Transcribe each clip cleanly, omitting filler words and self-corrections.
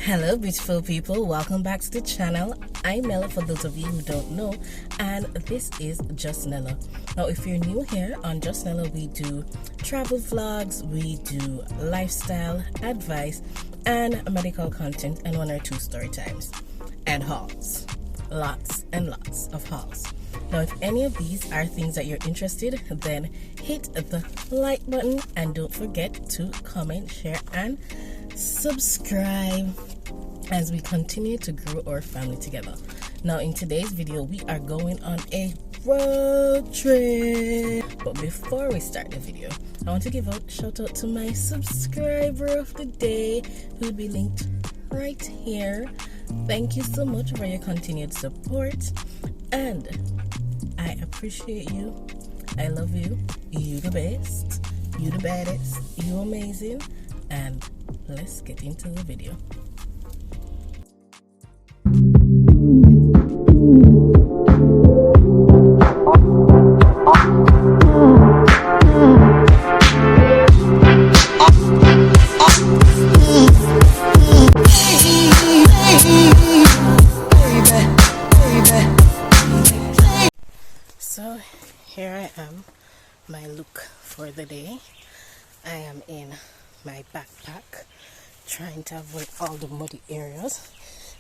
Hello beautiful people, welcome back to the channel. I'm Nella for those of you who don't know, and this is Just Nella. Now if you're new here on Just Nella, we do travel vlogs, we do lifestyle advice and medical content, and 1 or 2 story times and hauls. Lots and lots of hauls. Now if any of these are things that you're interested, then hit the like button and don't forget to comment, share and subscribe as we continue to grow our family together. Now in today's video we are going on a road trip, but before we start the video I want to give a shout out to my subscriber of the day who will be linked right here. Thank you so much for your continued support and I appreciate you. I love you. You the best, you the baddest, you amazing, and let's get into the video. So here I am, my look for the day. I am in my backpack trying to avoid all the muddy areas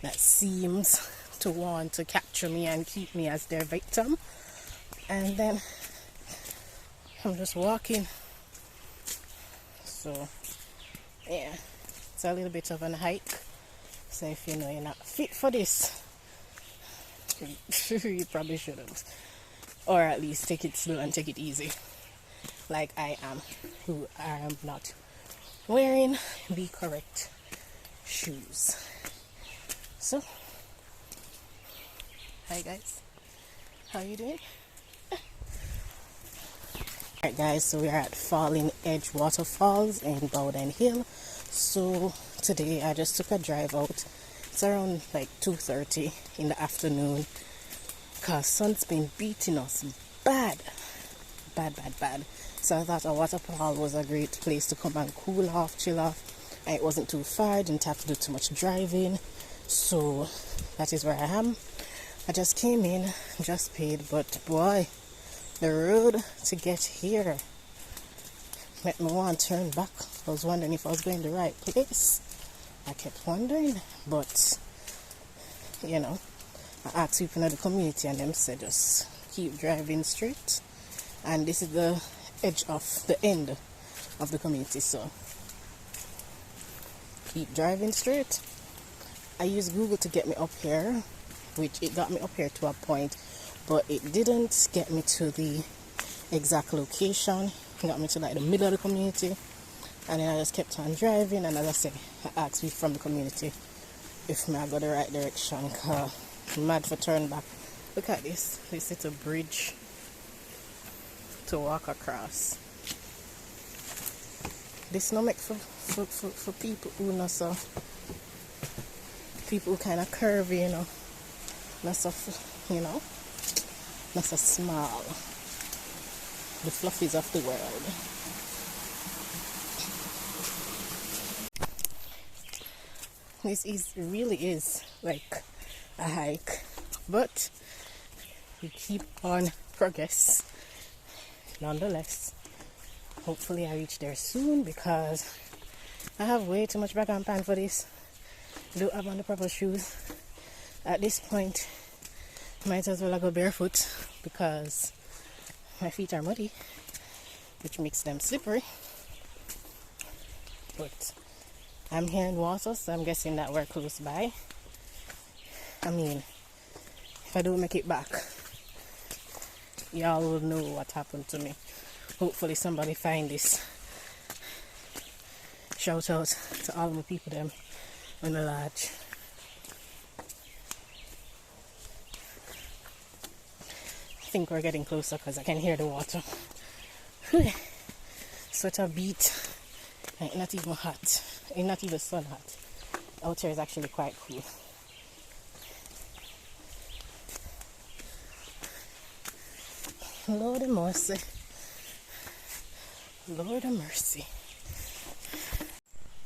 that seems to want to capture me and keep me as their victim. And then I'm just walking, so yeah, it's a little bit of an hike, so if you know you're not fit for this you probably shouldn't, or at least take it slow and take it easy like I am, who I am not wearing the correct shoes. So hi guys, how you doing? Alright guys, so we are at Falling Edge Waterfalls in Bowden Hill. So today I just took a drive out. It's around like 2:30 in the afternoon because sun's been beating us bad. So I thought a waterfall was a great place to come and cool off, chill off. And it wasn't too far, didn't have to do too much driving. So that is where I am. I just came in, just paid, but boy, the road to get here made me want to turn back. I was wondering if I was going the right place. I kept wondering, but you know, I asked people in the community and them said just keep driving straight. And this is the edge of the end of the community, so keep driving straight. I used Google to get me up here, which it got me up here to a point, but it didn't get me to the exact location. It got me to like the middle of the community, and then I just kept on driving. And as I said, I asked people from the community if I go the right direction, because I'm mad for turn back. Look at this little bridge to walk across. This no make for people who not so, people who kind of curvy, you know, not so, you know, not so small, the fluffies of the world. This really is like a hike, but we keep on progress nonetheless. Hopefully I reach there soon because I have way too much bag and pan for this. I don't have on the proper shoes. At this point, might as well I go barefoot because my feet are muddy, which makes them slippery. But I'm here in water, so I'm guessing that we're close by. I mean, if I don't make it back, y'all will know what happened to me. Hopefully somebody find this. Shout out to all my people them in the lodge. I think we're getting closer because I can hear the water. Sweater beat. It's not even hot. It's not even sun hot. Out here is actually quite cool. Lord of mercy. Lord of mercy.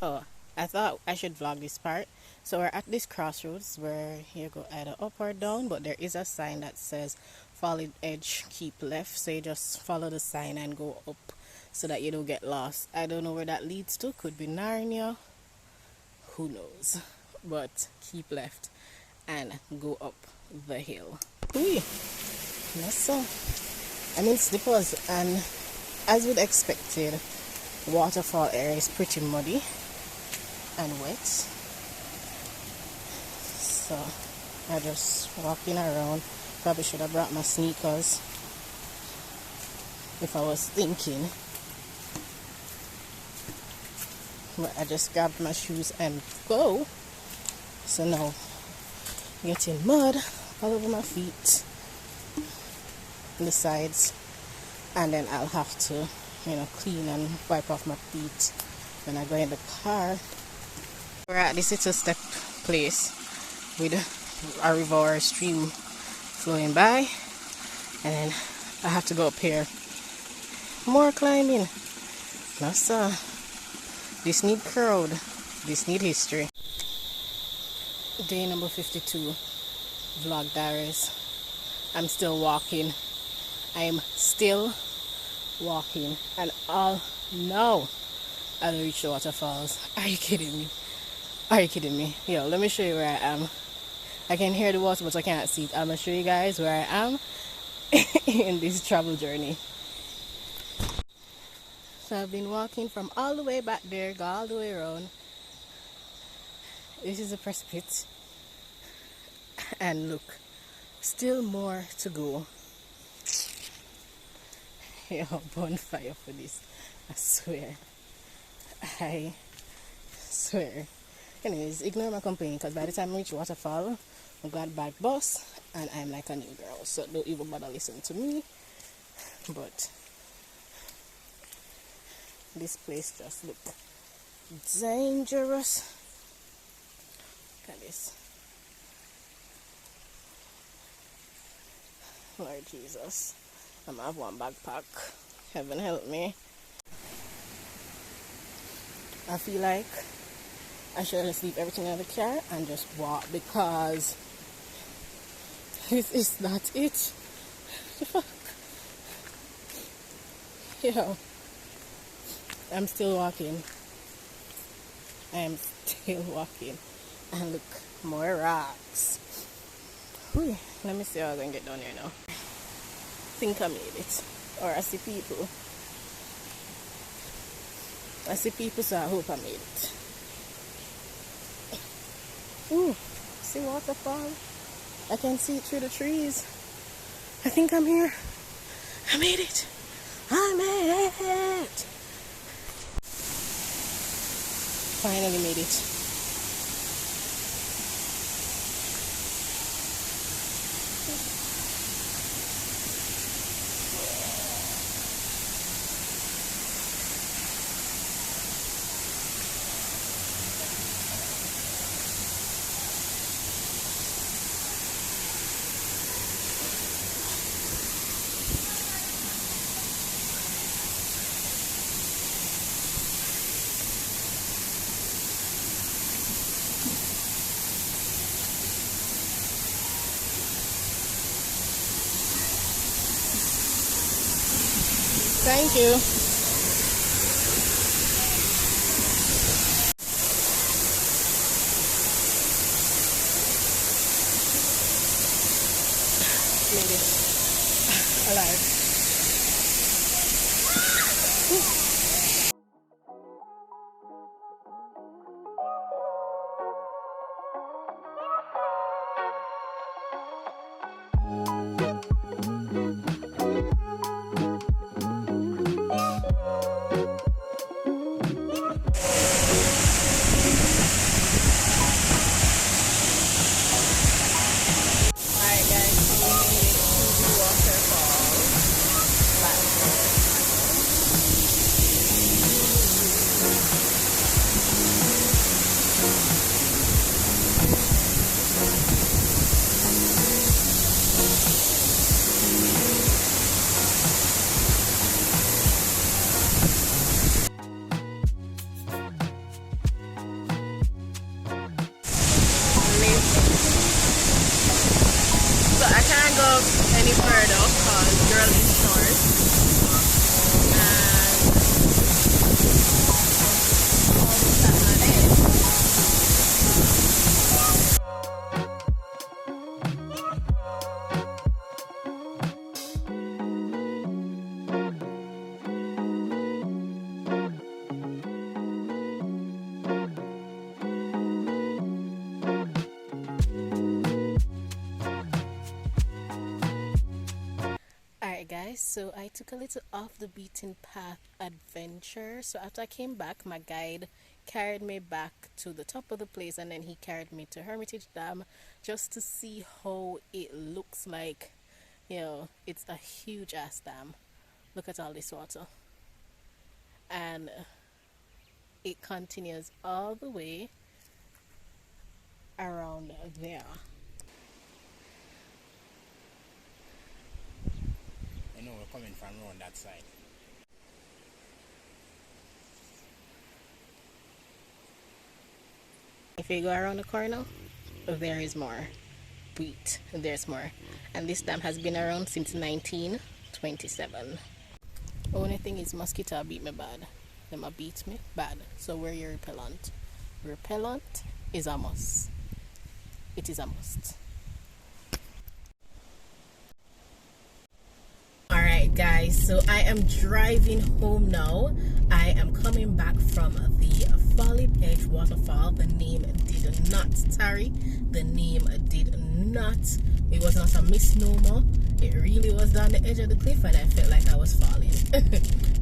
Oh, I thought I should vlog this part So we're at this crossroads where you go either up or down, but there is a sign that says Falling Edge, keep left. So you just follow the sign and go up so that you don't get lost. I don't know where that leads to. Could be Narnia. Who knows? But keep left and go up the hill. Ooh, that's so. I'm in slippers, and as we'd expected, waterfall area is pretty muddy and wet. So I just walking around. Probably should have brought my sneakers if I was thinking. But I just grabbed my shoes and go. So now getting mud all over my feet, the sides, and then I'll have to, clean and wipe off my feet when I go in the car. We're at this little step place with a river or a stream flowing by, and then I have to go up here. More climbing. That's this need crowd, this need history. Day number 52, vlog diaries. I'm still walking. I'm still walking, and now I'll reach the waterfalls. Are you kidding me? Are you kidding me? Yo, let me show you where I am. I can hear the water, but I can't see it. I'm gonna show you guys where I am in this travel journey. So I've been walking from all the way back there, go all the way around. This is a precipice, and look, still more to go. Yo, bonfire for this. I swear. Anyways, ignore my complaining, because by the time I reach waterfall, I got bad bus and I'm like a new girl, so don't even bother listen to me. But this place just look dangerous. Look at this. Lord Jesus, I'm gonna have one backpack. Heaven help me. I feel like I should just leave everything in the car and just walk, because this is not it. Fuck. Yo, I'm still walking. I am still walking. And look, more rocks. Whew. Let me see how I can get down here now. Think I made it. Or I see people. So I hope I made it. Ooh, see waterfall? I can see it through the trees. I think I'm here. I made it. I made it. Finally made it. Thank you. Made it. Alive. covered up because girl is short. Alright guys, so I took a little off the beaten path adventure. So after I came back, my guide carried me back to the top of the place, and then he carried me to Hermitage Dam just to see how it looks like. You know, it's a huge ass dam. Look at all this water. And it continues all the way around there. I know we're coming from around that side. If you go around the corner, there is more. Wait, there's more. And this dam has been around since 1927. Only thing is mosquito beat me bad. Them a beat me bad. So wear your repellent. Repellent is a must. It is a must. Alright guys, so I am driving home now. I am coming back from the Falling Edge Waterfall. The name did not tarry. The name did not. It was not a misnomer. It really was down the edge of the cliff and I felt like I was falling.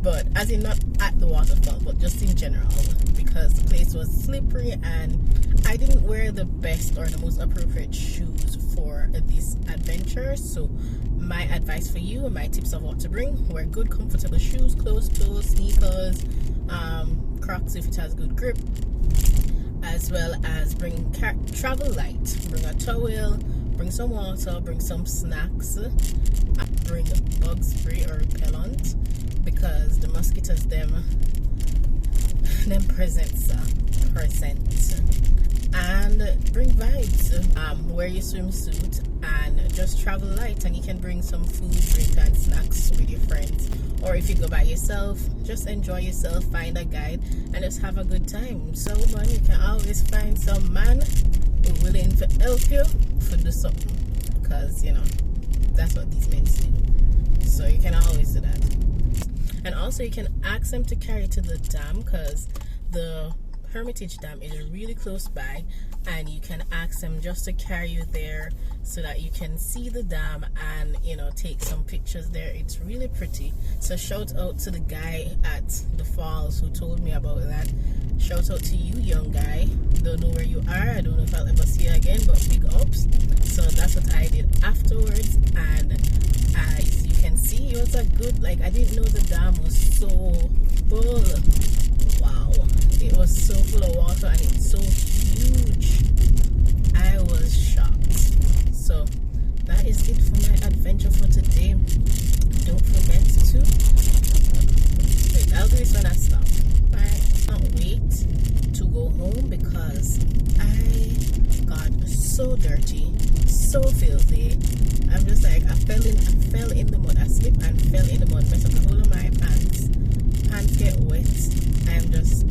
But as in not at the waterfall, but just in general, because the place was slippery and I didn't wear the best or the most appropriate shoes for this adventure. So my advice for you and my tips of what to bring: wear good comfortable shoes, closed toes, sneakers, Crocs if it has good grip, as well as bring travel light. Bring a towel, bring some water, bring some snacks, bring bug spray or repellent, because the mosquitoes them present, and bring vibes. Wear your swimsuit and just travel light, and you can bring some food, drink and snacks with your friends, or if you go by yourself, just enjoy yourself, find a guide and just have a good time. So man, you can always find some man who's willing to help you for do something, because you know that's what these men do. So you can always do that. And also you can ask them to carry to the dam, because the Hermitage Dam is really close by, and you can ask them just to carry you there so that you can see the dam and, you know, take some pictures there. It's really pretty. So shout out to the guy at the falls who told me about that. Shout out to you, young guy. Don't know where you are, I don't know if I'll ever see you again, but big ups. So that's what I did afterwards, and as you can see, it was a good, like, I didn't know the dam was so full. Wow, it was so full of water and it's so huge. I was shocked. So that is it for my adventure for today. Don't forget to wait, I'll do this when I stop. I can't wait to go home because I got so dirty, so filthy. I'm just like, I fell in the mud. I slipped and fell in the mud, messed up the whole of my pants. Pants get wet. I'm just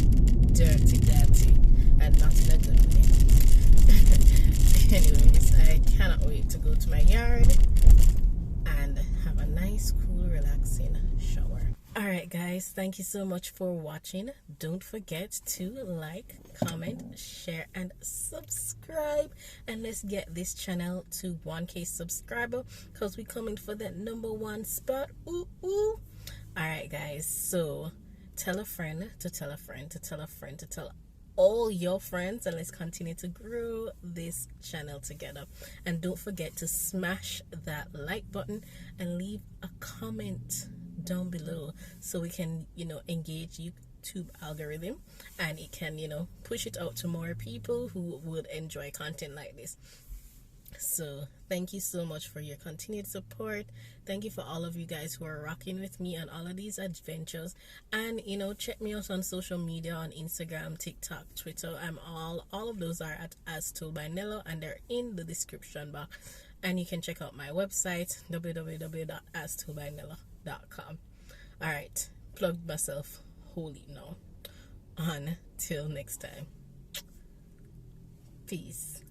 dirty and not in a good way. Anyways, I cannot wait to go to my yard and have a nice, cool, relaxing shower. Alright guys, thank you so much for watching. Don't forget to like, comment, share and subscribe, and let's get this channel to 1K subscriber, because we're coming for that #1 spot. Ooh. Alright guys, so tell a friend to tell a friend to tell a friend to tell all your friends, and let's continue to grow this channel together. And don't forget to smash that like button and leave a comment down below so we can, you know, engage YouTube algorithm, and it can, you know, push it out to more people who would enjoy content like this. So thank you so much for your continued support. Thank you for all of you guys who are rocking with me on all of these adventures. And, you know, check me out on social media, on Instagram, TikTok, Twitter. I'm all of those are at as told by Nella, and they're in the description box. And you can check out my website, www.as2bynella.com. Alright, plugged myself wholly now. Until next time. Peace.